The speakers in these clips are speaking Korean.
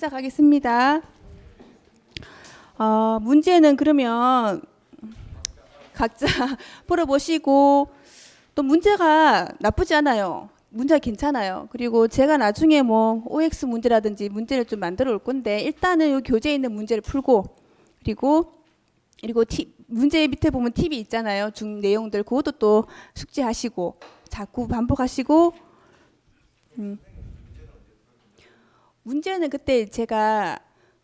시작하겠습니다. 문제는 그러면 각자 풀어보시고, 또 문제가 나쁘지 않아요. 문제가 괜찮아요. 그리고 제가 나중에 뭐 OX 문제라든지 문제를 좀 만들어 올 건데, 일단은 이 교재에 있는 문제를 풀고, 그리고 문제 밑에 보면 팁이 있잖아요. 내용들 그것도 또 숙지하시고 자꾸 반복하시고. 문제는 그때 제가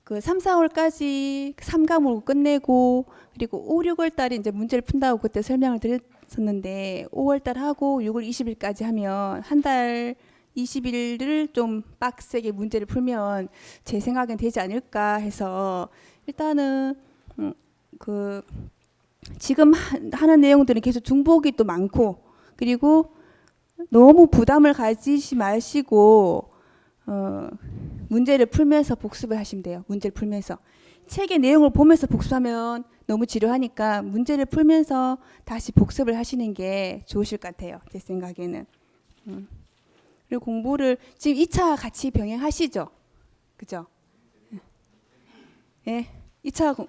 그 3, 4월까지 3과목을 끝내고, 그리고 5, 6월 달에 이제 문제를 푼다고 그때 설명을 드렸었는데, 5월 달 하고 6월 20일까지 하면 한 달 20일을 좀 빡세게 문제를 풀면 제 생각엔 되지 않을까 해서, 일단은 그 지금 하는 내용들은 계속 중복이 또 많고, 그리고 너무 부담을 가지시 마시고 문제를 풀면서 복습을 하시면 돼요. 문제를 풀면서 책의 내용을 보면서 복습하면 너무 지루하니까 문제를 풀면서 다시 복습을 하시는 게 좋으실 것 같아요. 제 생각에는. 그리고 공부를 지금 2차 같이 병행하시죠? 그죠? 예. 2차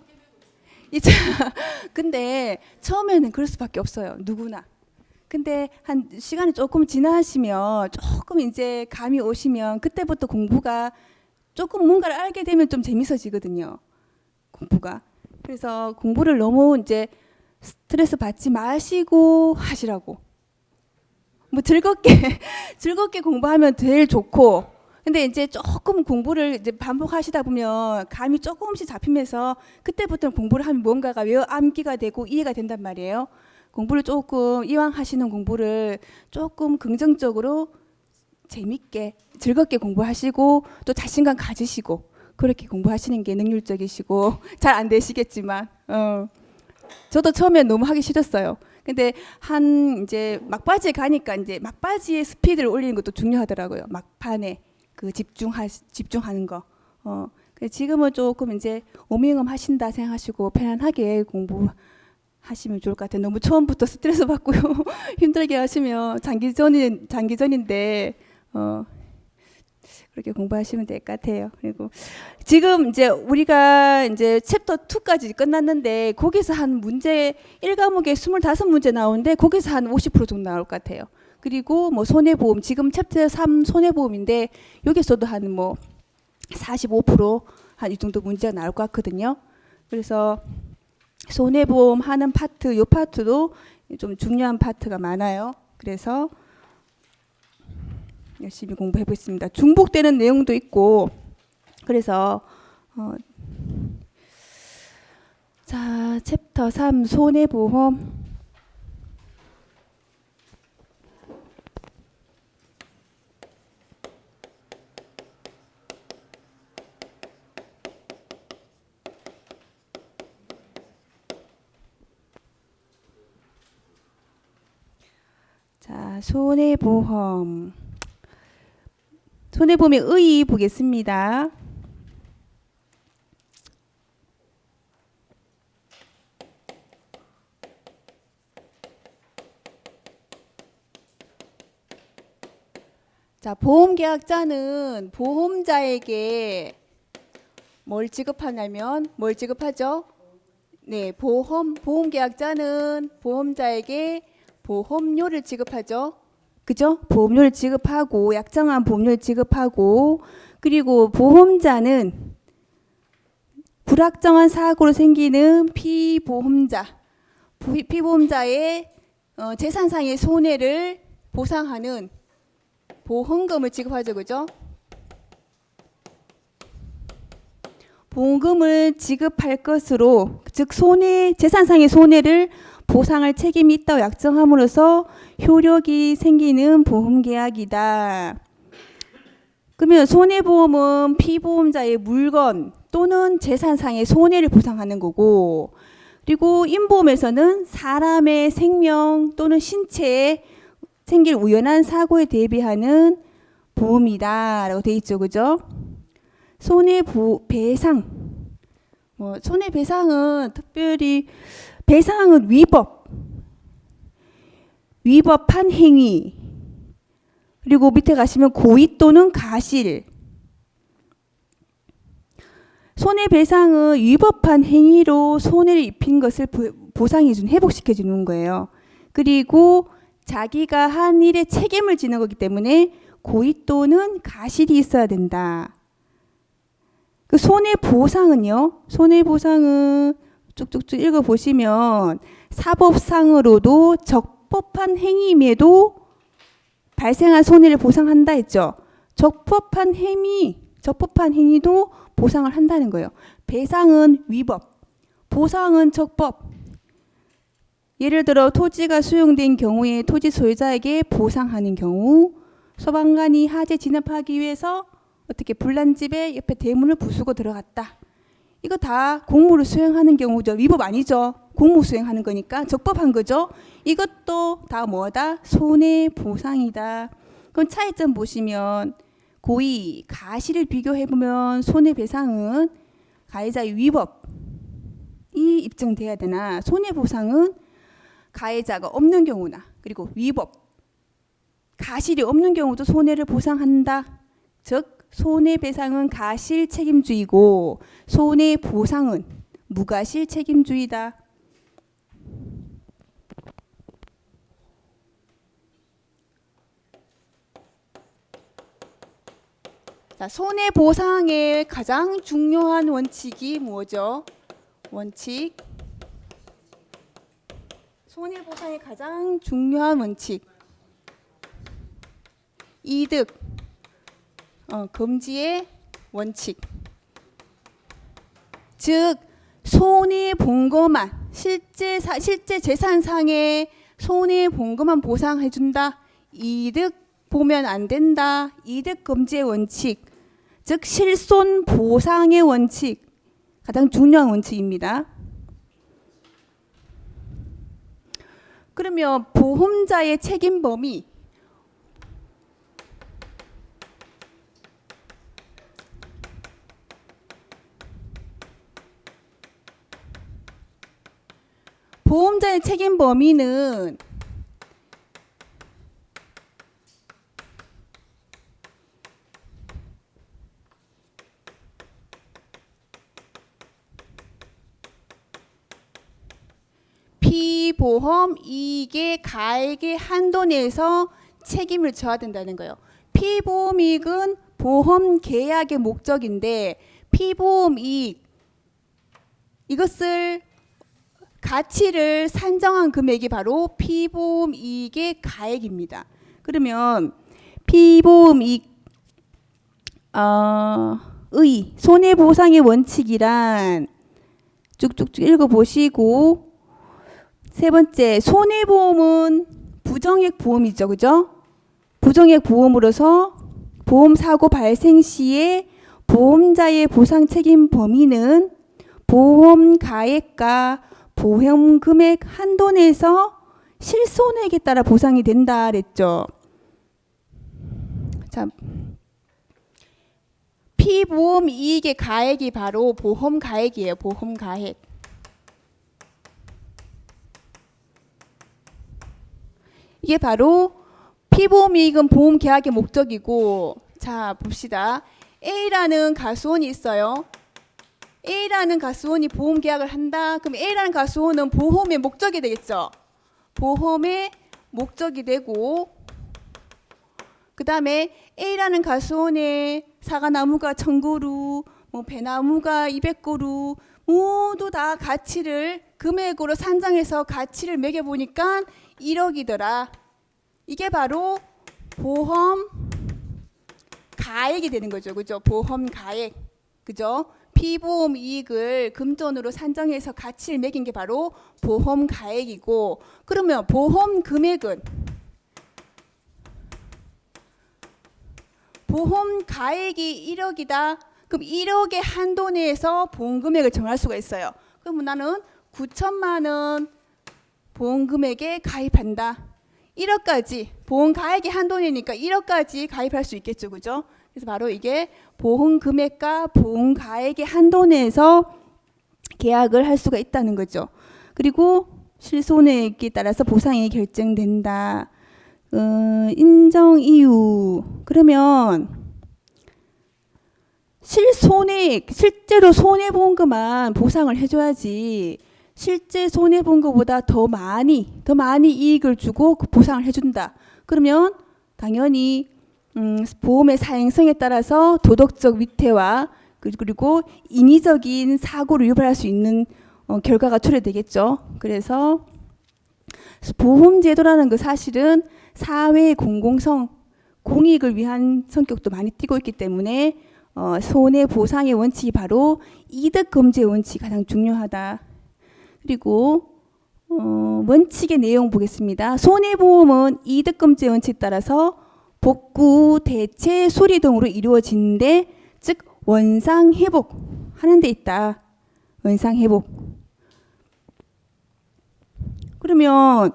근데 처음에는 그럴 수밖에 없어요. 누구나. 근데 한 시간이 조금 지나시면, 조금 이제 감이 오시면, 그때부터 공부가 조금 뭔가를 알게 되면 좀 재밌어지거든요. 공부가. 그래서 공부를 너무 이제 스트레스 받지 마시고 하시라고. 뭐 즐겁게 공부하면 제일 좋고, 근데 이제 조금 공부를 이제 반복하시다 보면 감이 조금씩 잡히면서, 그때부터는 공부를 하면 뭔가가 외워 암기가 되고 이해가 된단 말이에요. 공부를 조금, 이왕 하시는 공부를 조금 긍정적으로 재밌게 즐겁게 공부하시고, 또 자신감 가지시고 그렇게 공부하시는 게 능률적이시고, 잘 안 되시겠지만 저도 처음엔 너무 하기 싫었어요. 근데 이제 막바지에 가니까 이제 막바지에 스피드를 올리는 것도 중요하더라고요. 막판에 그 집중하는 거. 지금은 조금 이제 오밍엄 하신다 생각하시고 편안하게 공부하시면 좋을 것 같아요. 너무 처음부터 스트레스 받고요. 힘들게 하시면 장기전인데 그렇게 공부하시면 될 것 같아요. 그리고 지금 이제 우리가 이제 챕터 2까지 끝났는데, 거기서 한 문제 1과목에 25문제 나오는데 거기서 한 50% 정도 나올 것 같아요. 그리고 뭐 손해보험, 지금 챕터 3 손해보험인데 여기서도 한 뭐 45% 한 이 정도 문제가 나올 것 같거든요. 그래서 손해보험 하는 파트, 요 파트도 좀 중요한 파트가 많아요. 그래서 열심히 공부해 보겠습니다. 중복되는 내용도 있고. 그래서 자, 챕터 3 손해보험. 자, 손해보험의 의의 보겠습니다. 자, 보험계약자는 보험자에게 뭘 지급하냐면, 뭘 지급하죠? 네, 보험계약자는 보험자에게 보험료를 지급하죠. 그죠? 보험료를 지급하고, 약정한 보험료를 지급하고, 그리고 보험자는 불확정한 사고로 생기는 피보험자의 재산상의 손해를 보상하는 보험금을 지급하죠. 그죠? 보험금을 지급할 것으로, 즉 재산상의 손해를 보상할 책임이 있다고 약정함으로써 효력이 생기는 보험계약이다. 그러면 손해보험은 피보험자의 물건 또는 재산상의 손해를 보상하는 거고, 그리고 인보험에서는 사람의 생명 또는 신체에 생길 우연한 사고에 대비하는 보험이다 라고 돼 있죠. 그죠? 손해배상. 손해배상은 특별히, 배상은 위법한 행위, 그리고 밑에 가시면 고의 또는 가실, 손해배상은 위법한 행위로 손해를 입힌 것을 보상해준, 회복시켜주는 거예요. 그리고 자기가 한 일에 책임을 지는 거기 때문에 고의 또는 가실이 있어야 된다. 그 손해보상은요, 손해보상은 쭉쭉쭉 읽어보시면 사법상으로도 적법한 행위임에도 발생한 손해를 보상한다 했죠. 적법한 행위도 보상을 한다는 거예요. 배상은 위법, 보상은 적법. 예를 들어 토지가 수용된 경우에 토지 소유자에게 보상하는 경우, 소방관이 하재 진압하기 위해서 어떻게 불난집에 옆에 대문을 부수고 들어갔다. 이거 다 공무를 수행하는 경우죠. 위법 아니죠. 공무 수행하는 거니까 적법한 거죠. 이것도 다 뭐다? 손해보상이다. 그럼 차이점 보시면 고의, 가실을 비교해보면 손해배상은 가해자의 위법이 입증돼야 되나, 손해보상은 가해자가 없는 경우나 그리고 위법, 가실이 없는 경우도 손해를 보상한다. 즉 손해배상은 가실 책임주의고 손해보상은 무가실 책임주의다. 자, 손해보상의 가장 중요한 원칙이 뭐죠? 원칙. 손해보상의 가장 중요한 원칙. 이득, 금지의 원칙. 즉 손해 본 것만, 실제 재산상의 손해 본 것만 보상해 준다. 이득 보면 안 된다. 이득 금지의 원칙. 즉 실손 보상의 원칙. 가장 중요한 원칙입니다. 그러면 보험자의 책임 범위, 보험자의 책임 범위는 피보험 이익의 가액의 한도 내에서 책임을 져야 된다는 거예요. 피보험 이익은 보험 계약의 목적인데 피보험 이익, 이것을 가치를 산정한 금액이 바로 피보험 이익의 가액입니다. 그러면 피보험 이익 의 손해보상의 원칙이란 쭉쭉쭉 읽어보시고, 세 번째, 손해보험은 부정액 보험이죠. 그죠? 부정액 보험으로서 보험사고 발생 시에 보험자의 보상 책임 범위는 보험 가액과 보험 금액 한도 내에서 실손액에 따라 보상이 된다 그랬죠. 자, 피보험 이익의 가액이 바로 보험 가액이에요. 보험 가액. 이게 바로 피보험 이익은 보험 계약의 목적이고, 자 봅시다. A라는 가수원이 있어요. A라는 가수원이 보험 계약을 한다. 그럼 A라는 가수원은 보험의 목적이 되겠죠. 보험의 목적이 되고, 그 다음에 A라는 가수원에 사과나무가 1000그루, 배나무가 200그루 모두 다 가치를 금액으로 산정해서 가치를 매겨보니까 1억이더라. 이게 바로 보험 가액이 되는 거죠. 그죠? 보험 가액. 그죠? 피보험 이익을 금전으로 산정해서 가치를 매긴 게 바로 보험 가액이고, 그러면 보험 금액은, 보험 가액이 1억이다. 그럼 1억의 한도 내에서 보험 금액을 정할 수가 있어요. 그럼 나는 9천만 원 보험 금액에 가입한다. 1억까지, 보험 가액이 한도 내니까 1억까지 가입할 수 있겠죠. 그죠? 그래서 바로 이게 보험 금액과 보험 가액의 한도 내에서 계약을 할 수가 있다는 거죠. 그리고 실손액에 따라서 보상이 결정된다. 인정 이유. 그러면 실제로 손해 본 것만 보상을 해줘야지. 실제 손해 본 것보다 더 많이 이익을 주고 그 보상을 해준다. 그러면 당연히 보험의 사행성에 따라서 도덕적 위태와 그리고 인위적인 사고를 유발할 수 있는 결과가 초래되겠죠. 그래서 보험제도라는 그 사실은 사회의 공공성, 공익을 위한 성격도 많이 띠고 있기 때문에 손해보상의 원칙이 바로 이득검제의 원칙이 가장 중요하다. 그리고 원칙의 내용 보겠습니다. 손해보험은 이득검제 원칙에 따라서 복구, 대체, 수리 등으로 이루어지는데, 즉 원상회복 하는 데 있다. 원상회복. 그러면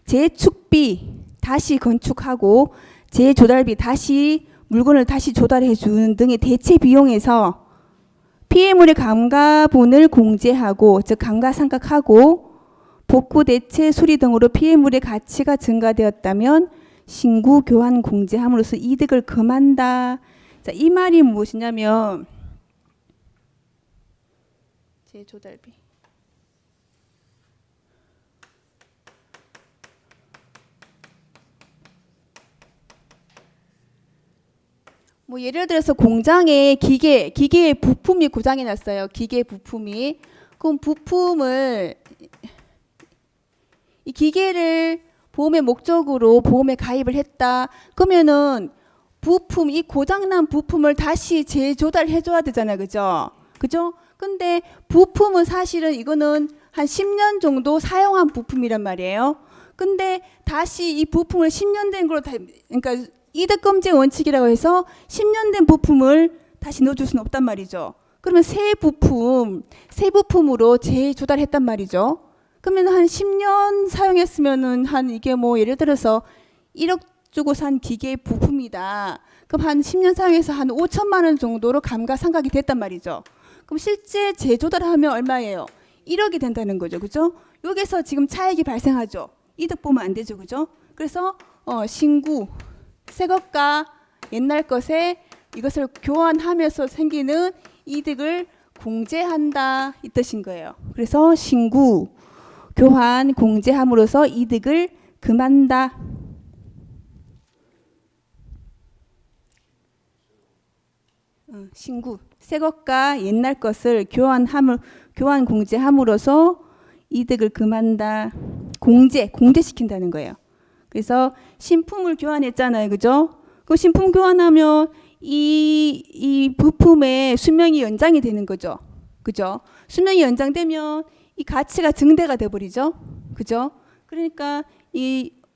재축비 다시 건축하고 재조달비 다시 물건을 다시 조달해 주는 등의 대체 비용에서 피해물의 감가분을 공제하고, 즉 감가상각하고 복구, 대체, 수리 등으로 피해물의 가치가 증가되었다면 신구 교환 공제함으로써 이득을 금한다. 자, 이 말이 무엇이냐면 재조달비. 뭐 예를 들어서 공장에 기계의 부품이 고장이 났어요. 기계 부품이. 그럼 이 기계를 보험의 목적으로 보험에 가입을 했다. 그러면은 이 고장난 부품을 다시 재조달해 줘야 되잖아요. 그죠? 그죠? 근데 부품은 사실은 이거는 한 10년 정도 사용한 부품이란 말이에요. 근데 다시 이 부품을 10년 된 걸로 그러니까 이득검제 원칙이라고 해서 10년 된 부품을 다시 넣어줄 수는 없단 말이죠. 그러면 새 부품으로 재조달했단 말이죠. 그러면 한 10년 사용했으면은 이게 뭐 예를 들어서 1억 주고 산 기계 부품이다. 그럼 한 10년 사용해서 한 5천만 원 정도로 감가상각이 됐단 말이죠. 그럼 실제 재조달하면 얼마예요? 1억이 된다는 거죠. 그죠? 여기서 지금 차익이 발생하죠. 이득 보면 안 되죠. 그죠? 그래서 신구 새 것과 옛날 것에 이것을 교환하면서 생기는 이득을 공제한다 이 뜻인 거예요. 그래서 신구 교환 공제함으로써 이득을 금한다. 신구 새 것과 옛날 것을 교환 공제함으로써 이득을 금한다. 공제시킨다는 거예요. 그래서 신품을 교환했잖아요. 그죠? 그 신품 교환하면 이 부품의 수명이 연장이 되는 거죠. 그죠? 수명이 연장되면 이 가치가 증대가 돼 버리죠. 그죠? 그러니까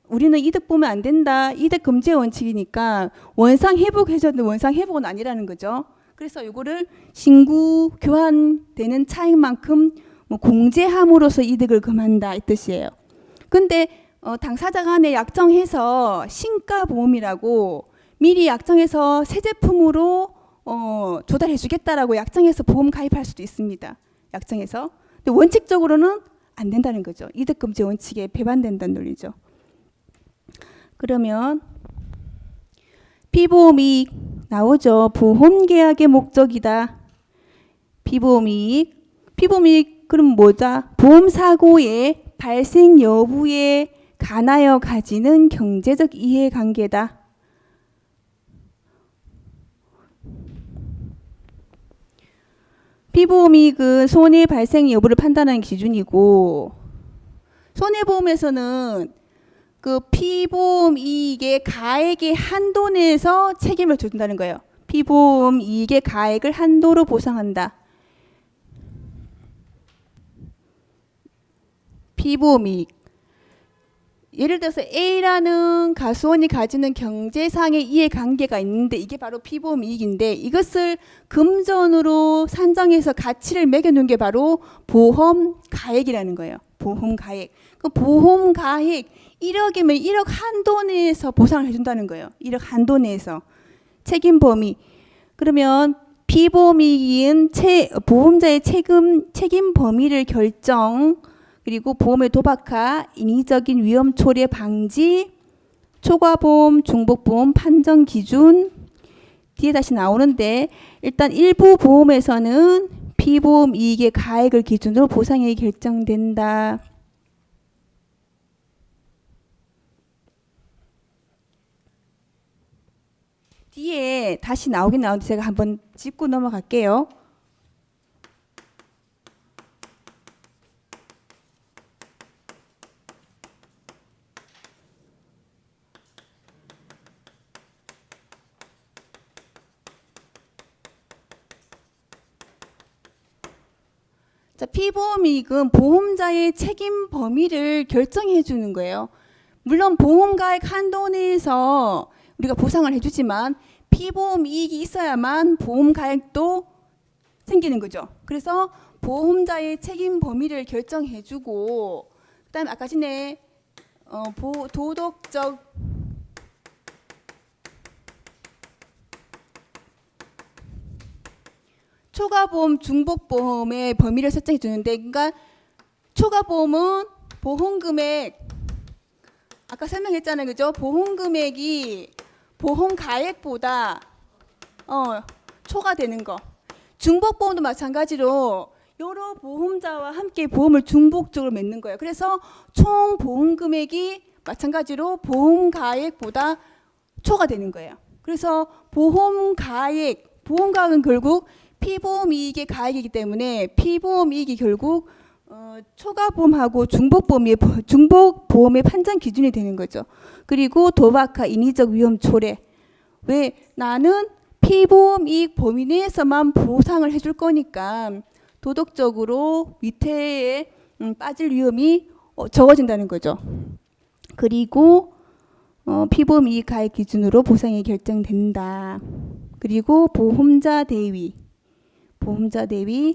우리는 이득 보면 안 된다. 이득 금지 원칙이니까 원상 회복해줬는데 원상 회복은 아니라는 거죠. 그래서 이거를 신구 교환되는 차익만큼 뭐 공제함으로써 이득을 금한다 이 뜻이에요. 근데 당사자 간에 약정해서 신가보험이라고 미리 약정해서 새 제품으로 조달해 주겠다라고 약정해서 보험 가입할 수도 있습니다. 약정해서. 근데 원칙적으로는 안 된다는 거죠. 이득금지 원칙에 배반된다는 논리죠. 그러면 피보험이익 나오죠. 보험계약의 목적이다. 피보험이익 그럼 뭐다? 보험사고의 발생 여부에 관하여 가지는 경제적 이해관계다. 피보험이익은 손해 발생 여부를 판단하는 기준이고, 손해보험에서는 그 피보험이익의 가액의 한도 내에서 책임을 져준다는 거예요. 피보험이익의 가액을 한도로 보상한다. 피보험이익. 예를 들어서 A라는 가수원이 가지는 경제상의 이해관계가 있는데 이게 바로 피보험이익인데, 이것을 금전으로 산정해서 가치를 매겨놓은 게 바로 보험가액이라는 거예요. 보험가액. 그 보험가액 1억이면 1억 한도 내에서 보상을 해준다는 거예요. 1억 한도 내에서. 책임 범위. 그러면 피보험이익인 보험자의 책임 범위를 결정, 그리고 보험의 도박화, 인위적인 위험 초래 방지, 초과보험, 중복보험 판정 기준, 뒤에 다시 나오는데 일단 일부 보험에서는 피보험 이익의 가액을 기준으로 보상액이 결정된다. 뒤에 다시 나오긴 나오는데 제가 한번 짚고 넘어갈게요. 자, 피보험이익은 보험자의 책임 범위를 결정해 주는 거예요. 물론 보험가액 한도 내에서 우리가 보상을 해주지만 피보험 이익이 있어야만 보험가액도 생기는 거죠. 그래서 보험자의 책임 범위를 결정해 주고 그다음 아까 전에 도덕적 초과보험, 중복보험의 범위를 설정해 주는데, 그러니까 초과보험은 보험금액 아까 설명했잖아요, 그죠? 보험금액이 보험가액보다 초과되는 거. 중복보험도 마찬가지로 여러 보험자와 함께 보험을 중복적으로 맺는 거예요. 그래서 총 보험금액이 마찬가지로 보험가액보다 초과되는 거예요. 그래서 보험가액은 결국 피보험이익의 가액이기 때문에 피보험이익이 결국 초과보험하고 중복보험의 판정 기준이 되는 거죠. 그리고 도박과 인위적 위험 초래. 왜? 나는 피보험이익 범위 내에서만 보상을 해줄 거니까 도덕적으로 위태에 빠질 위험이 적어진다는 거죠. 그리고 피보험이익 가액 기준으로 보상이 결정된다. 그리고 보험자 대위. 보험자 대위는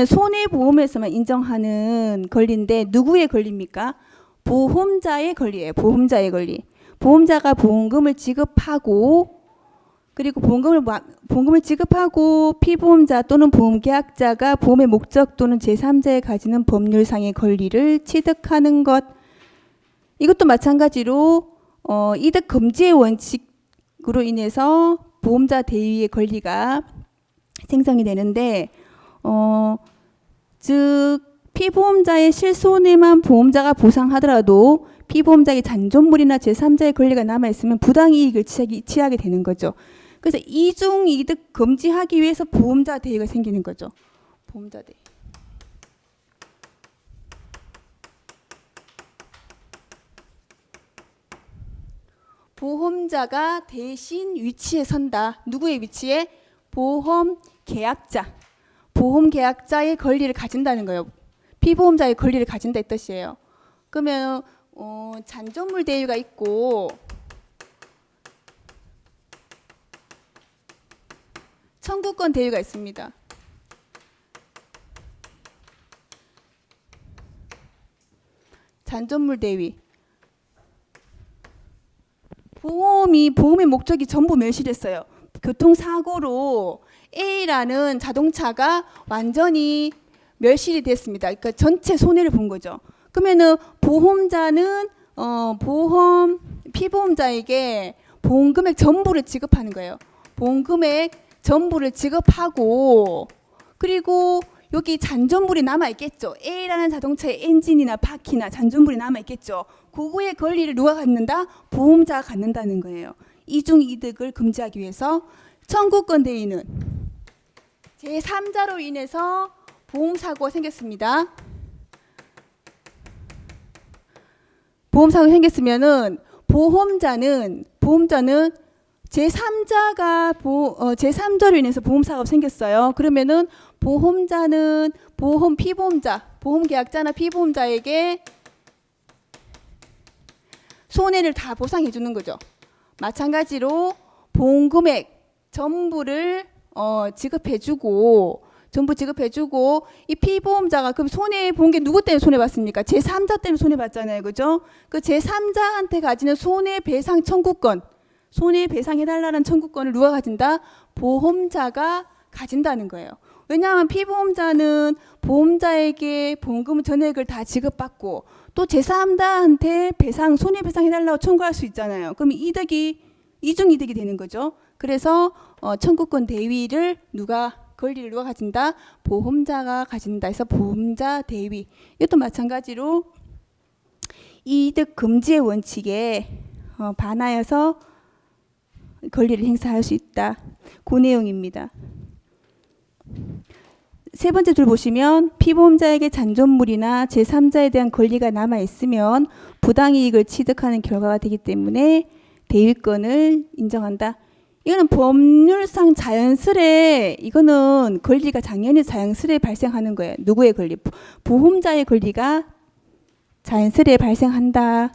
손해보험에서만 인정하는 권리인데 누구의 권리입니까? 보험자의 권리예요. 보험자의 권리. 보험자가 보험금을 지급하고 그리고 보험금을 지급하고 피보험자 또는 보험계약자가 보험의 목적 또는 제3자에 가지는 법률상의 권리를 취득하는 것. 이것도 마찬가지로 이득 금지의 원칙으로 인해서 보험자 대위의 권리가 생성이 되는데 즉 피보험자의 실손해만 보험자가 보상하더라도 피보험자의 잔존물이나 제3자의 권리가 남아있으면 부당이익을 취하게 되는 거죠. 그래서 이중이득 금지하기 위해서 보험자 대위가 생기는 거죠. 보험자 대위. 보험자가 대신 위치에 선다. 누구의 위치에? 보험계약자. 보험계약자의 권리를 가진다는 거예요. 피보험자의 권리를 가진다 이 뜻이에요. 그러면 잔존물 대위가 있고 청구권 대위가 있습니다. 잔존물 대위. 보험의 목적이 전부 멸실했어요. 교통사고로 A라는 자동차가 완전히 멸실이 됐습니다. 그러니까 전체 손해를 본 거죠. 그러면은 보험자는 피보험자에게 보험금액 전부를 지급하는 거예요. 보험금액 전부를 지급하고 그리고 여기 잔존물이 남아있겠죠. A라는 자동차의 엔진이나 바퀴나 잔존물이 남아있겠죠. 그거의 권리를 누가 갖는다? 보험자가 갖는다는 거예요. 이중이득을 금지하기 위해서 청구권 대위는 제3자로 인해서 보험사고가 생겼습니다. 보험사고가 생겼으면은 보험자는 제3자로 인해서 보험사고가 생겼어요. 그러면은 보험자는 보험계약자나 피보험자에게 손해를 다 보상해 주는 거죠. 마찬가지로 보험금액 전부를 지급해주고 이 피보험자가 그럼 손해 본 게 누구 때문에 손해 봤습니까? 제3자 때문에 손해 봤잖아요, 그죠? 그 제3자한테 가지는 손해배상 청구권, 손해배상해달라는 청구권을 누가 가진다? 보험자가 가진다는 거예요. 왜냐하면 피보험자는 보험자에게 보험금 전액을 다 지급받고 또 제3자한테 배상, 손해배상 해달라고 청구할 수 있잖아요. 그럼 이득이 이중이득이 되는 거죠. 그래서 청구권 대위를 권리를 누가 가진다? 보험자가 가진다. 해서 보험자 대위. 이것도 마찬가지로 이득 금지의 원칙에 반하여서 권리를 행사할 수 있다. 그 내용입니다. 세 번째 줄 보시면 피보험자에게 잔존물이나 제3자에 대한 권리가 남아있으면 부당이익을 취득하는 결과가 되기 때문에 대위권을 인정한다. 이거는 법률상 자연스레 이거는 권리가 당연히 자연스레 발생하는 거예요. 누구의 권리? 보험자의 권리가 자연스레 발생한다.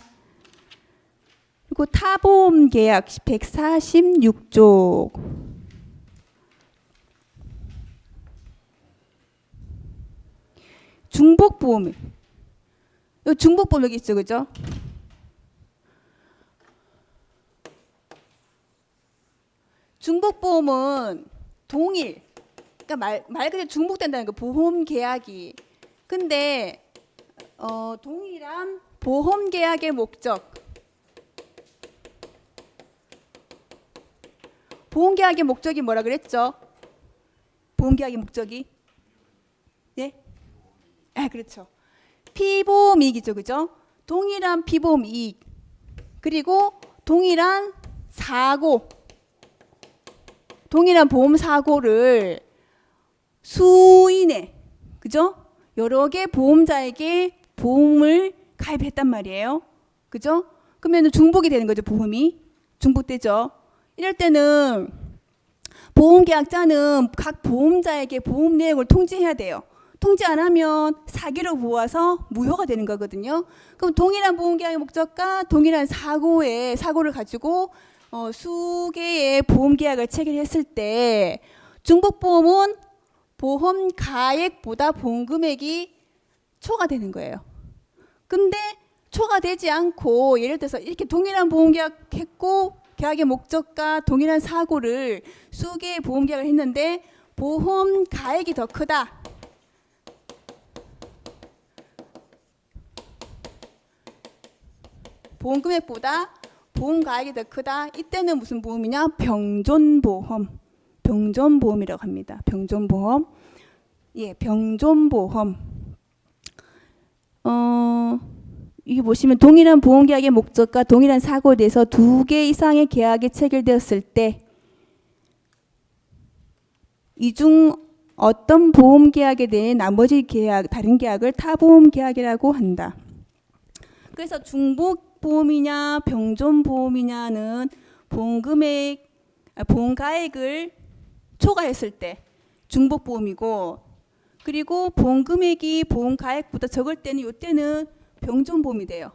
그리고 타보험 계약 146조. 중복보험. 중복보험 여기 있죠, 그죠? 중복보험은 동일, 그러니까 말 그대로 중복된다는 거, 보험 계약이. 근데 동일한 보험 계약의 목적. 보험 계약의 목적이 뭐라 그랬죠? 보험 계약의 목적이? 예? 아, 그렇죠. 피보험 이익이죠, 그죠? 동일한 피보험 이익. 그리고 동일한 사고. 동일한 보험 사고를 수인의, 그죠? 여러 개 보험자에게 보험을 가입했단 말이에요. 그죠? 그러면 중복이 되는 거죠, 보험이. 중복되죠. 이럴 때는 보험계약자는 각 보험자에게 보험 내역을 통지해야 돼요. 통지 안 하면 사기로 보아서 무효가 되는 거거든요. 그럼 동일한 보험계약의 목적과 동일한 사고를 가지고 수개의 보험계약을 체결했을 때 중복보험은 보험 가액보다 보험금액이 초과되는 거예요. 근데 초과되지 않고 예를 들어서 이렇게 동일한 보험계약 했고 계약의 목적과 동일한 사고를 수개의 보험계약을 했는데 보험 가액이 더 크다. 보험금액보다 보험 가액이 더 크다. 이때는 무슨 보험이냐? 병존보험. 병존보험이라고 합니다. 병존보험. 예, 병존보험. 이게 보시면 동일한 보험계약의 목적과 동일한 사고에 대해서 2개 이상의 계약이 체결되었을 때 이 중 어떤 보험계약에 대해 나머지 계약, 다른 계약을 타보험계약이라고 한다. 그래서 중복보험이냐 병존보험이냐는 보험가액을 초과했을 때 중복보험이고, 그리고 보험금액이 보험가액보다 적을 때는 이때는 병존보험이 돼요.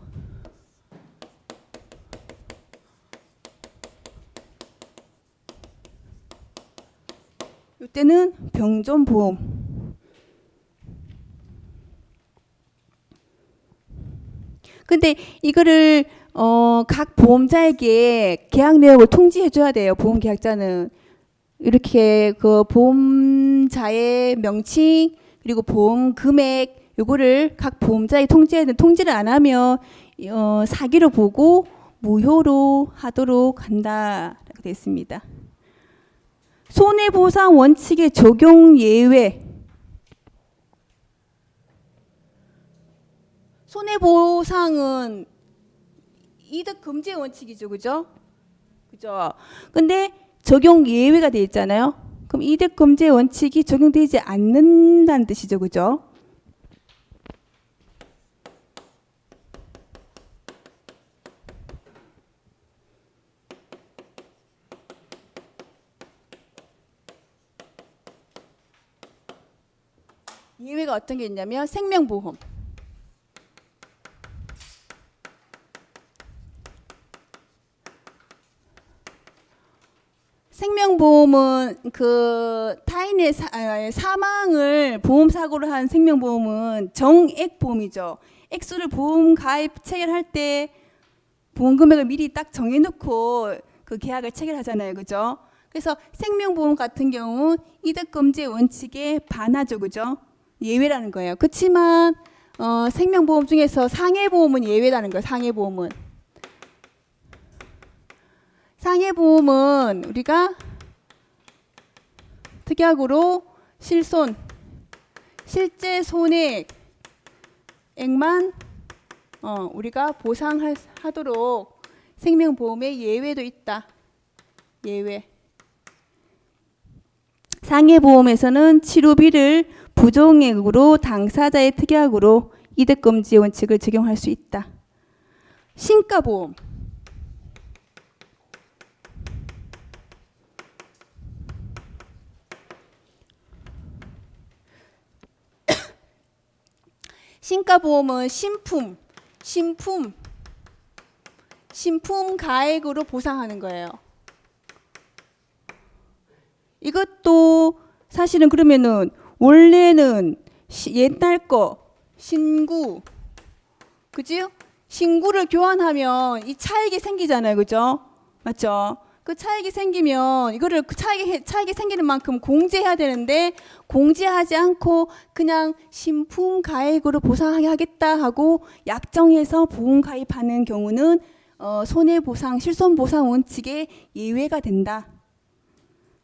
이때는 병존보험. 근데 이거를 각 보험자에게 계약 내역을 통지해 줘야 돼요. 보험계약자는 이렇게 그 보험자의 명칭 그리고 보험 금액 요거를 각 보험자에 통지해야 돼. 통지를 안 하면 사기로 보고 무효로 하도록 한다라고 되어 있습니다. 손해보상 원칙의 적용 예외. 손해보상은 이득 금지의 원칙이죠, 그죠? 그죠? 근데 적용 예외가 되어 있잖아요. 그럼 이득 금지의 원칙이 적용되지 않는다는 뜻이죠, 그죠? 예외가 어떤 게 있냐면 생명보험. 생명보험은 그 타인의 사망을 보험사고로 한 생명보험은 정액보험이죠. 액수를 보험 가입 체결할 때 보험금액을 미리 딱 정해놓고 그 계약을 체결하잖아요, 그죠? 그래서 생명보험 같은 경우 이득금지의 원칙에 반하죠, 그죠? 예외라는 거예요. 그렇지만 생명보험 중에서 상해보험은 예외라는 거예요. 상해보험은 우리가 특약으로 실제 손해액만 우리가 보상하도록 생명보험에 예외도 있다. 예외. 상해보험에서는 치료비를 부정액으로 당사자의 특약으로 이득금지 원칙을 적용할 수 있다. 신가보험. 신가보험은 신품 가액으로 보상하는 거예요. 이것도 사실은 그러면은 원래는 옛날 거 신구, 그지요? 신구를 교환하면 이 차익이 생기잖아요, 그죠? 맞죠? 그 차익이 생기면 이거를 그 차익이 생기는 만큼 공제해야 되는데 공제하지 않고 그냥 신품 가액으로 보상하게 하겠다 하고 약정해서 보험 가입하는 경우는 손해보상, 실손보상 원칙에 예외가 된다.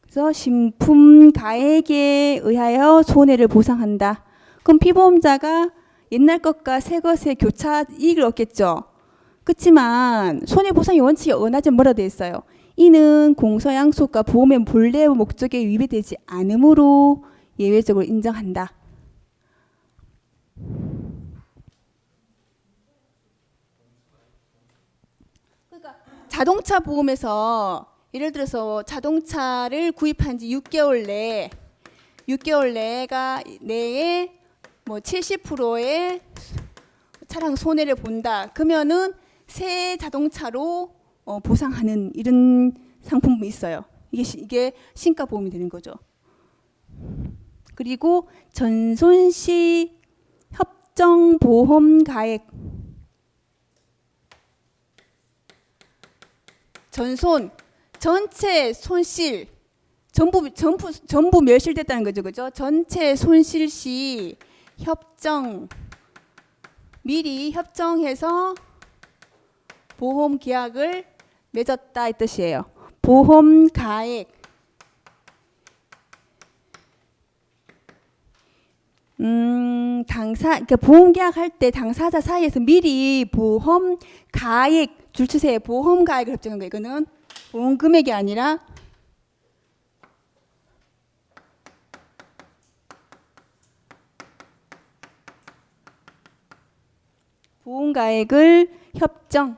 그래서 신품 가액에 의하여 손해를 보상한다. 그럼 피보험자가 옛날 것과 새 것의 교차 이익을 얻겠죠. 그렇지만 손해보상의 원칙이 어긋나지 뭐라 되어 있어요. 이는 공서양속과 보험의 본래 목적에 위배되지 않으므로 예외적으로 인정한다. 그러니까 자동차 보험에서 예를 들어서 자동차를 구입한 지 6개월 내에 뭐 70%의 차량 손해를 본다. 그러면은 새 자동차로 보상하는 이런 상품이 있어요. 이게 신가 보험이 되는 거죠. 그리고 전손시 협정 보험 가액. 전체 손실 전부 멸실됐다는 거죠, 그죠? 전체 손실 시 미리 협정해서 보험 계약을 맺었다 이 뜻이에요. 보험 가액. 그러니까 보험 계약할 때 당사자 사이에서 미리 보험 가액 줄추세에 보험 가액을 협정한 거예요. 이거는 보험 금액이 아니라 보험 가액을 협정.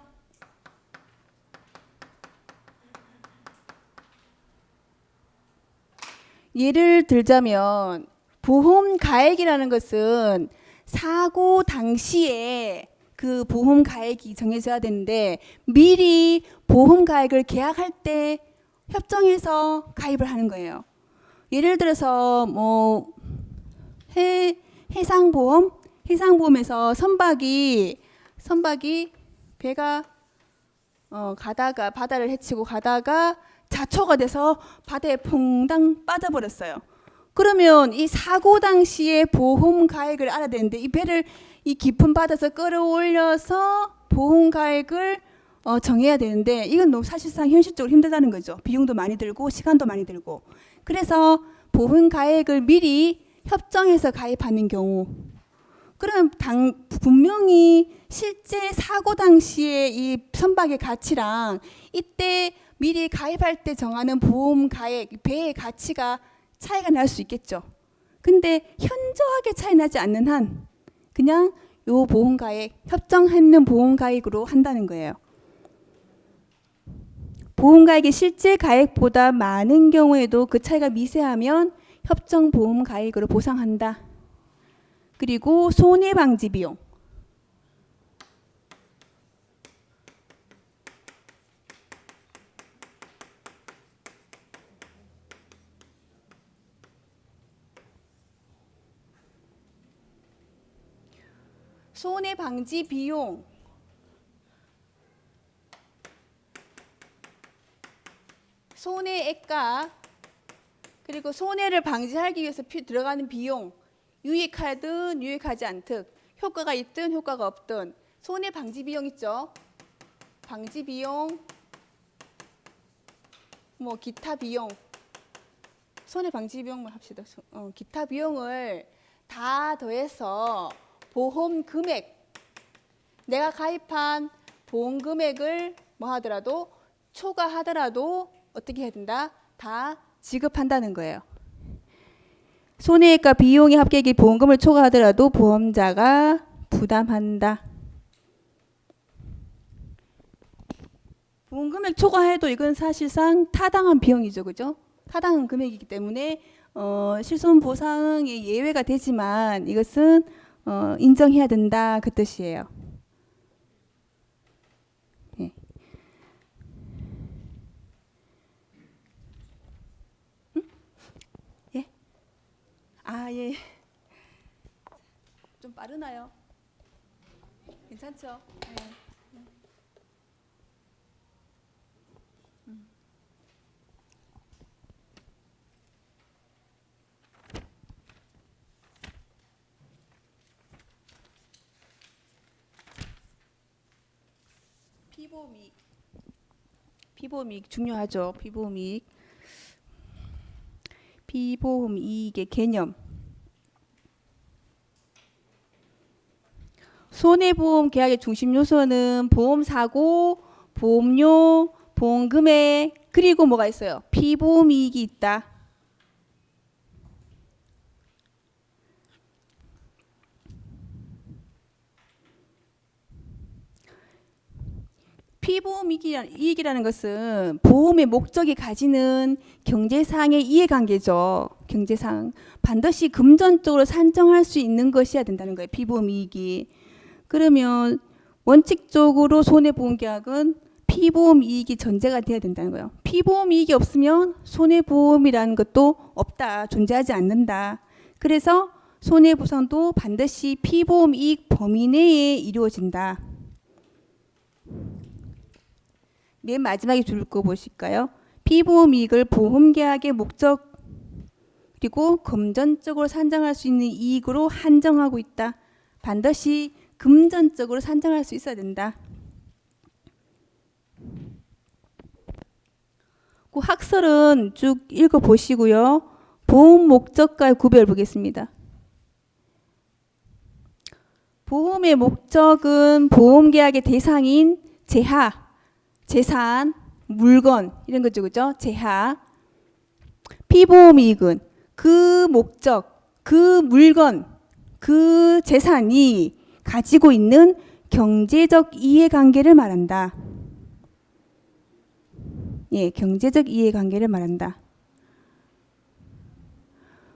예를 들자면 보험 가액이라는 것은 사고 당시에 그 보험 가액이 정해져야 되는데 미리 보험 가액을 계약할 때 협정해서 가입을 하는 거예요. 예를 들어서 뭐 해상보험에서 선박이 배가 가다가 바다를 헤치고 가다가 자초가 돼서 바다에 퐁당 빠져버렸어요. 그러면 이 사고 당시에 보험 가액을 알아야 되는데 이 배를 이 깊은 바다에서 끌어올려서 보험 가액을 정해야 되는데 이건 너무 사실상 현실적으로 힘들다는 거죠. 비용도 많이 들고 시간도 많이 들고. 그래서 보험 가액을 미리 협정해서 가입하는 경우, 그럼 분명히 실제 사고 당시에 이 선박의 가치랑 이때 미리 가입할 때 정하는 보험 가액, 배의 가치가 차이가 날 수 있겠죠. 근데 현저하게 차이 나지 않는 한 그냥 요 보험 가액, 협정했는 보험 가액으로 한다는 거예요. 보험 가액이 실제 가액보다 많은 경우에도 그 차이가 미세하면 협정 보험 가액으로 보상한다. 그리고 손해 방지 비용. 손해 방지 비용. 손해액과 그리고 손해를 방지하기 위해서 들어가는 비용, 유익하든 유익하지 않든 효과가 있든 효과가 없든 손해 방지 비용 있죠. 방지 비용, 뭐 기타 비용, 손해 방지 비용만 합시다. 기타 비용을 다 더해서 보험 금액, 내가 가입한 보험 금액을 뭐 하더라도 초과하더라도 어떻게 해야 된다? 다 지급한다는 거예요. 손해액과 비용의 합계액이 보험금을 초과하더라도 보험자가 부담한다. 보험금액 초과해도 이건 사실상 타당한 비용이죠, 그죠? 타당한 금액이기 때문에 실손보상의 예외가 되지만 이것은 인정해야 된다 그 뜻이에요. 예. 예? 아, 예. 좀 빠르나요? 괜찮죠? 예. 피보험이익. 피보험이익 중요하죠. 피보험이익. 피보험이익의 개념. 손해보험 계약의 중심 요소는 보험사고, 보험료, 보험금액, 그리고 뭐가 있어요? 피보험이익이 있다. 피보험이익이라는 것은 보험의 목적이 가지는 경제상의 이해관계죠. 경제상 반드시 금전적으로 산정할 수 있는 것이어야 된다는 거예요. 피보험이익이. 그러면 원칙적으로 손해보험계약은 피보험이익이 전제가 돼야 된다는 거예요. 피보험이익이 없으면 손해보험이라는 것도 없다. 존재하지 않는다. 그래서 손해보상도 반드시 피보험이익 범위 내에 이루어진다. 맨 마지막에 줄 거 보실까요? 피보험이익을 보험계약의 목적 그리고 금전적으로 산정할 수 있는 이익으로 한정하고 있다. 반드시 금전적으로 산정할 수 있어야 된다. 그 학설은 쭉 읽어보시고요. 보험 목적과의 구별 보겠습니다. 보험의 목적은 보험계약의 대상인 재하, 재산, 물건 이런 거죠, 그죠? 재하. 피보험이익은 그 목적, 그 물건, 그 재산이 가지고 있는 경제적 이해관계를 말한다. 예, 경제적 이해관계를 말한다.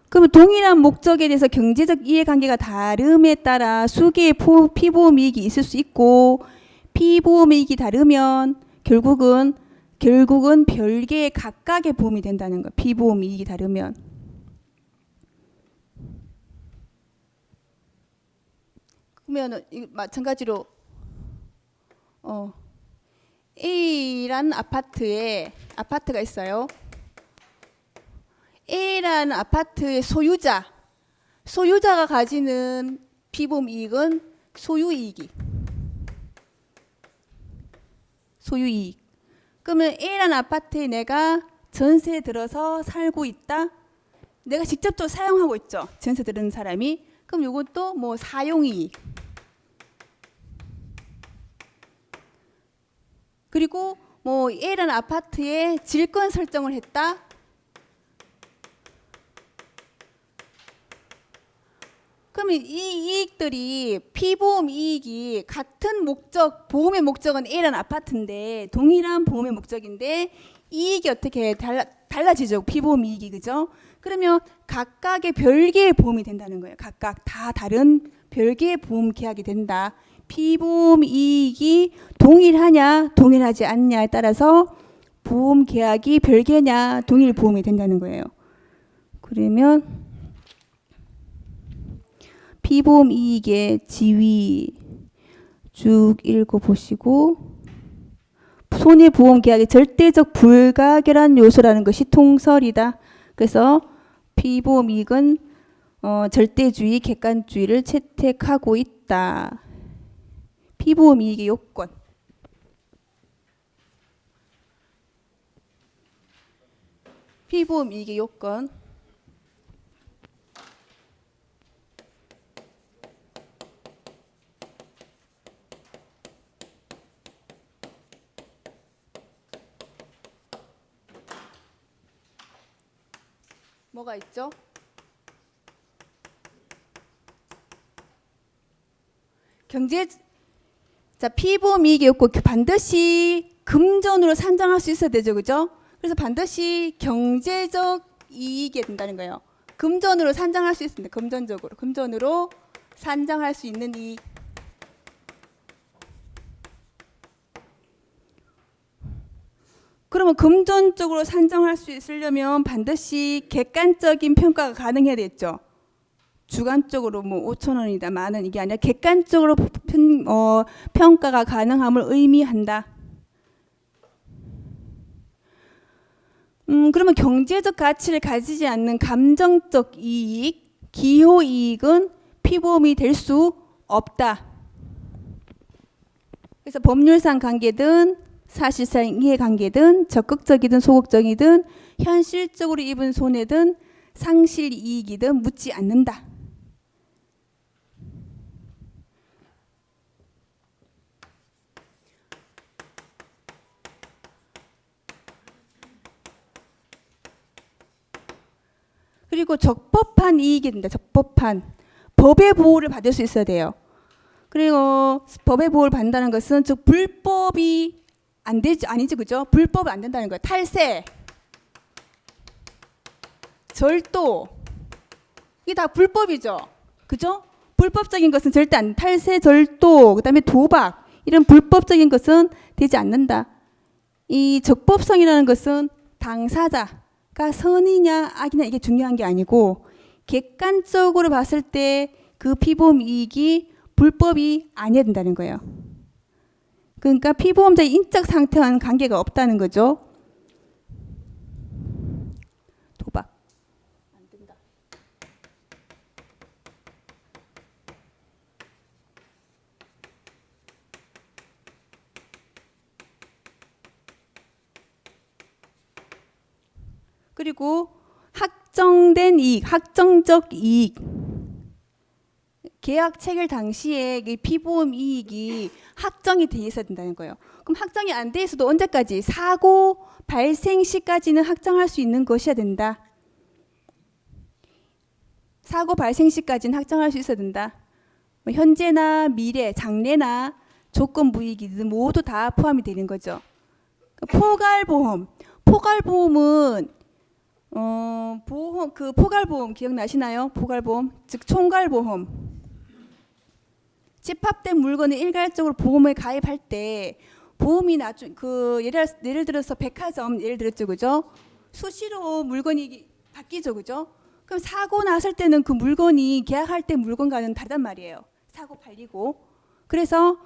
그러면 동일한 목적에 대해서 경제적 이해관계가 다름에 따라 수개의 피보험이익이 있을 수 있고 피보험이익이 다르면 결국은 별개의 각각의 보험이 된다는 거예요. 피보험이익이 다르면. 그러면 마찬가지로 A라는 아파트가 있어요. A라는 아파트의 소유자가 가지는 피보험이익은 소유이익. 그러면 A라는 아파트에 내가 전세에 들어서 살고 있다. 내가 직접적으로 사용하고 있죠. 전세 들은 사람이. 그럼 이것도 뭐 사용이익. 그리고 뭐 A라는 아파트에 질권 설정을 했다. 그러면 이 이익들이 피보험 이익이 같은 목적, 보험의 목적은 A라는 아파트인데 동일한 보험의 목적인데 이익이 어떻게 달라지죠? 피보험 이익이, 그죠? 그러면 각각의 별개의 보험이 된다는 거예요. 각각 다 다른 별개의 보험 계약이 된다. 피보험 이익이 동일하냐 동일하지 않냐에 따라서 보험 계약이 별개냐 동일 보험이 된다는 거예요. 그러면 피보험 이익의 지위 쭉 읽어보시고 손해보험 계약의 절대적 불가결한 요소라는 것이 통설이다. 그래서 피보험 이익은 절대주의, 객관주의를 채택하고 있다. 피보험 이익의 요건. 피보험 이익의 요건. 뭐가 있죠? 자, 피보험 이익이 없고 반드시 금전으로 산정할 수 있어야 되죠, 그죠? 그래서 반드시 경제적 이익이 된다는 거예요. 금전으로 산정할 수 있습니다. 금전으로 산정할 수 있는 이익. 그러면 금전적으로 산정할 수 있으려면 반드시 객관적인 평가가 가능해야 되겠죠. 주관적으로 뭐 5,000원이다, 10,000원 이게 아니라 객관적으로 평가가 가능함을 의미한다. 그러면 경제적 가치를 가지지 않는 감정적 이익, 기호 이익은 피보험이 될 수 없다. 그래서 법률상 관계든 사실상 이해관계든 적극적이든 소극적이든 현실적으로 입은 손해든 상실 이익이든 묻지 않는다. 그리고 적법한 이익이 된다. 적법한. 법의 보호를 받을 수 있어야 돼요. 그리고 법의 보호를 받는다는 것은 즉 불법이 안 되지, 아니지, 그죠? 불법이 안 된다는 거예요. 탈세, 절도, 이게 다 불법이죠, 그죠? 불법적인 것은 절대 안, 탈세, 절도, 그다음에 도박, 이런 불법적인 것은 되지 않는다. 이 적법성이라는 것은 당사자가 선이냐 악이냐 이게 중요한 게 아니고 객관적으로 봤을 때 그 피보험 이익이 불법이 아니어야 된다는 거예요. 그러니까 피보험자의 인적 상태와는 관계가 없다는 거죠. 도박 안 된다. 그리고 확정된 이익, 확정적 이익. 계약 체결 당시에 이 피보험 이익이 확정이 돼 있어야 된다는 거예요. 그럼 확정이 안 돼 있어도 언제까지? 사고 발생 시까지는 확정할 수 있는 것이어야 된다. 사고 발생 시까지는 확정할 수 있어야 된다. 뭐 현재나 미래, 장래나 조건부이익이든 모두 다 포함이 되는 거죠. 포괄보험. 포괄보험은 포괄보험 기억나시나요? 포괄보험, 즉 총괄보험. 집합된 물건을 일괄적으로 보험에 가입할 때 보험이 예를 들어서 백화점 예를 들었죠, 그죠? 수시로 물건이 바뀌죠, 그죠? 그럼 사고 났을 때는 그 물건이 계약할 때 물건과는 다르단 말이에요. 사고 팔리고. 그래서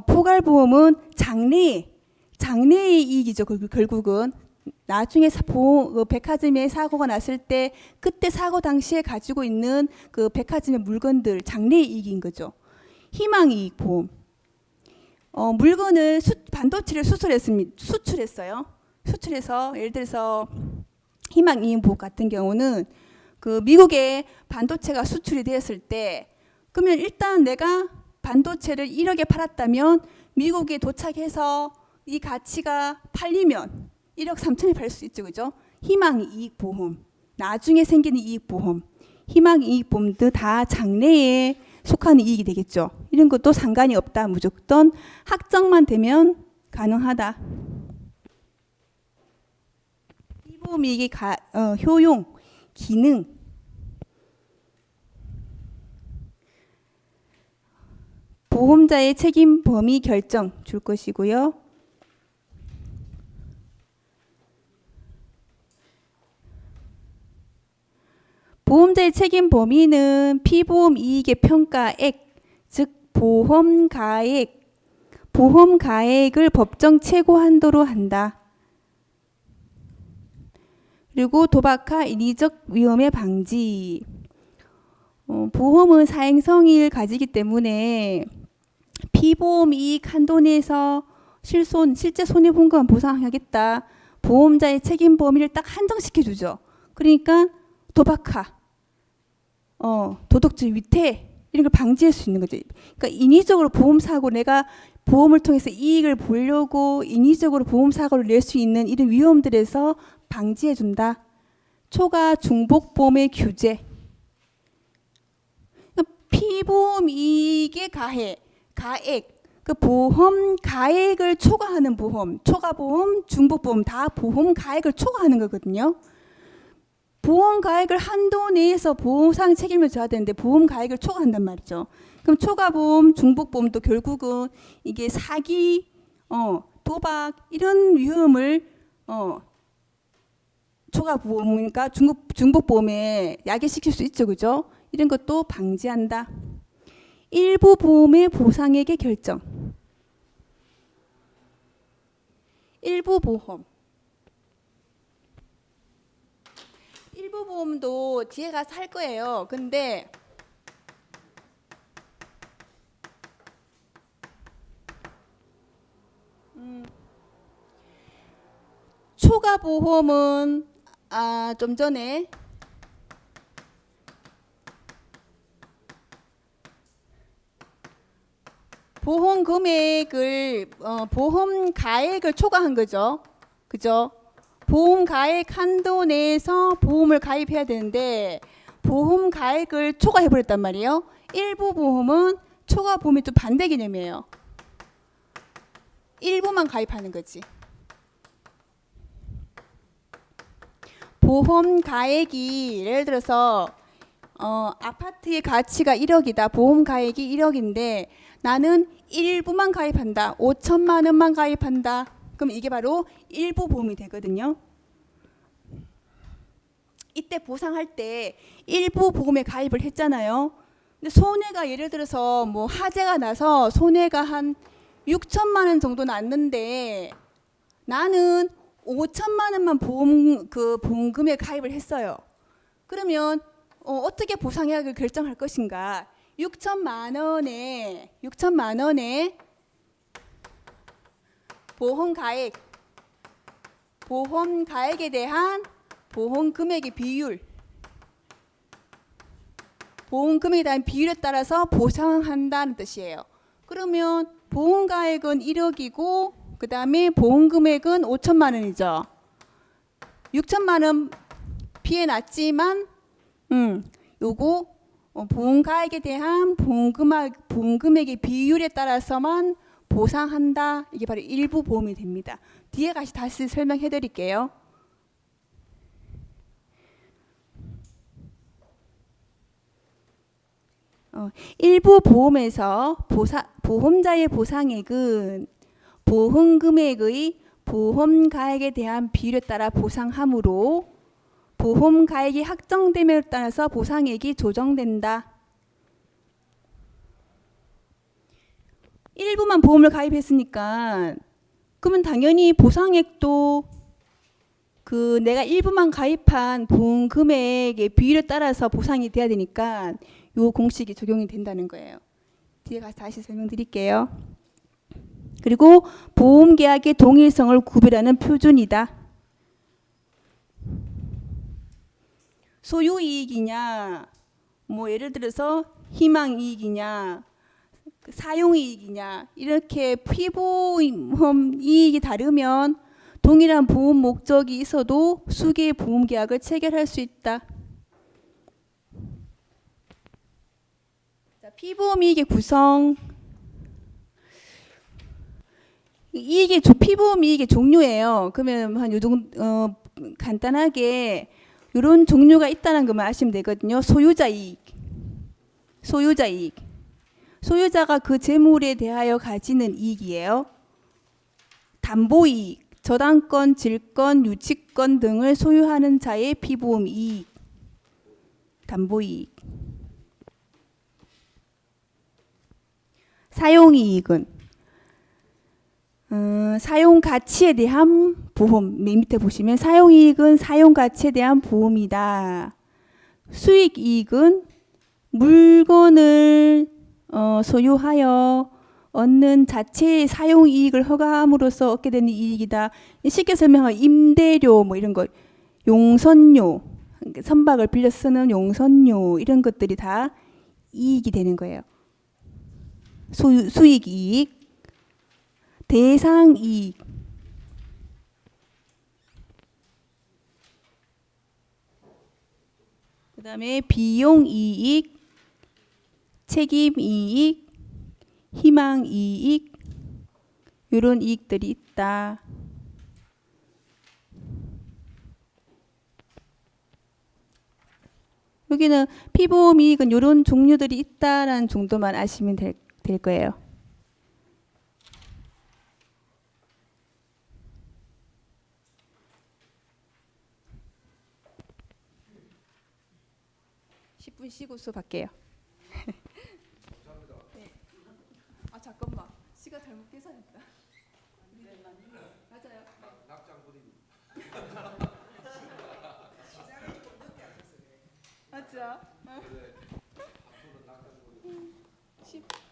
포괄보험은 장래의 이익이죠, 결국은. 나중에 백화점에 사고가 났을 때 그때 사고 당시에 가지고 있는 그 백화점의 물건들 장래의 이익인 거죠. 희망이익 보험. 물건을 반도체를 수출했어요. 수출해서 예를 들어서 희망이익 보험 같은 경우는 그 미국에 반도체가 수출이 되었을 때 그러면 일단 내가 반도체를 1억에 팔았다면 미국에 도착해서 이 가치가 팔리면 1억 3천에 팔 수 있죠, 그죠? 희망이익 보험, 나중에 생기는 이익 보험, 희망이익 보험도 다 장래에 속하는 이익이 되겠죠. 이런 것도 상관이 없다. 무조건 확정만 되면 가능하다. 피보험 이익의 효용, 기능. 보험자의 책임 범위 결정 줄 것이고요. 보험자의 책임 범위는 피보험 이익의 평가액, 즉 보험 가액을 법정 최고 한도로 한다. 그리고 도박과 인위적 위험의 방지. 보험은 사행성을 가지기 때문에 피보험 이익 한도 내에서 실제 손해본 것만 보상하겠다. 보험자의 책임 범위를 딱 한정시켜 주죠. 그러니까 도박화, 도덕적 위태 이런 걸 방지할 수 있는 거죠. 그러니까 인위적으로 보험 사고 내가 보험을 통해서 이익을 보려고 인위적으로 보험 사고를 낼 수 있는 이런 위험들에서 방지해 준다. 초과 중복보험의 규제. 그러니까 피보험 이익의 가액, 그 보험 가액을 초과하는 보험, 초과보험, 중복보험 다 보험 가액을 초과하는 거거든요. 보험 가액을 한도 내에서 보상 책임을 져야 되는데 보험 가액을 초과한단 말이죠. 그럼 초과보험, 중복보험도 결국은 이게 사기, 도박 이런 위험을 초과보험이니까 중복보험에 야기시킬 수 있죠, 그죠? 이런 것도 방지한다. 일부 보험의 보상액의 결정. 일부 보험도 뒤에 가서 할 거예요. 근데 초과 보험은 좀 전에 보험 금액을 보험 가액을 초과한 거죠. 그죠? 보험 가액 한도 내에서 보험을 가입해야 되는데 보험 가액을 초과해 버렸단 말이에요. 일부 보험은 초과 보험이 또 반대 개념이에요. 일부만 가입하는 거지. 보험 가액이 예를 들어서 아파트의 가치가 1억이다. 보험 가액이 1억인데 나는 일부만 가입한다. 5천만 원만 가입한다. 그럼 이게 바로 일부 보험이 되거든요. 이때 보상할 때 일부 보험에 가입을 했잖아요. 근데 손해가 예를 들어서 뭐 화재가 나서 손해가 한 6천만 원 정도 났는데 나는 5천만 원만 보험금에 가입을 했어요. 그러면 어떻게 보상액을 결정할 것인가? 6천만 원에 보험 가액에 대한 보험 금액의 비율, 보험 금액에 대한 비율에 따라서 보상한다는 뜻이에요. 그러면 보험 가액은 1억이고 그 다음에 보험 금액은 5천만 원이죠. 6천만 원 피해 났지만 요거 보험 가액에 대한 보험 금액의 비율에 따라서만 보상한다. 이게 바로 일부 보험이 됩니다. 뒤에 다시 설명해 드릴게요. 일부 보험에서 보험자의 보상액은 보험 금액의 보험 가액에 대한 비율에 따라 보상하므로 보험 가액이 확정됨에 따라서 보상액이 조정된다. 일부만 보험을 가입했으니까 그러면 당연히 보상액도 그 내가 일부만 가입한 보험 금액의 비율에 따라서 보상이 돼야 되니까 요 공식이 적용이 된다는 거예요. 뒤에 가서 다시 설명드릴게요. 그리고 보험 계약의 동일성을 구별하는 표준이다. 소유이익이냐, 뭐 예를 들어서 희망이익이냐, 사용이익이냐 이렇게 피보험 이익이 다르면 동일한 보험 목적이 있어도 수개의 보험 계약을 체결할 수 있다. 자, 피보험 이익의 구성. 피보험 이익의 종류예요. 그러면 한 요 정도 간단하게 이런 종류가 있다는 것만 아시면 되거든요. 소유자 이익. 소유자가 그 재물에 대하여 가지는 이익이에요. 담보 이익. 저당권, 질권, 유치권 등을 소유하는 자의 피보험 이익. 담보 이익. 사용 이익은 사용 가치에 대한 보험. 맨 밑에 보시면 사용 이익은 사용 가치에 대한 보험이다. 수익 이익은 물건을 소유하여 얻는 자체의 사용 이익을 허가함으로써 얻게 되는 이익이다. 쉽게 설명하면 임대료 뭐 이런 거, 용선료, 선박을 빌려 쓰는 용선료 이런 것들이 다 이익이 되는 거예요. 수익 이익, 대상 이익. 그다음에 비용 이익, 책임 이익, 희망 이익 이런 이익들이 있다. 여기는 피보험 이익은 이런 종류들이 있다라는 정도만 아시면 될 거예요. (10분) 쉬고 수업할게요. 네. 아 잠깐만, 시간 잘못 계산했다. 맞아요. 맞죠? 10.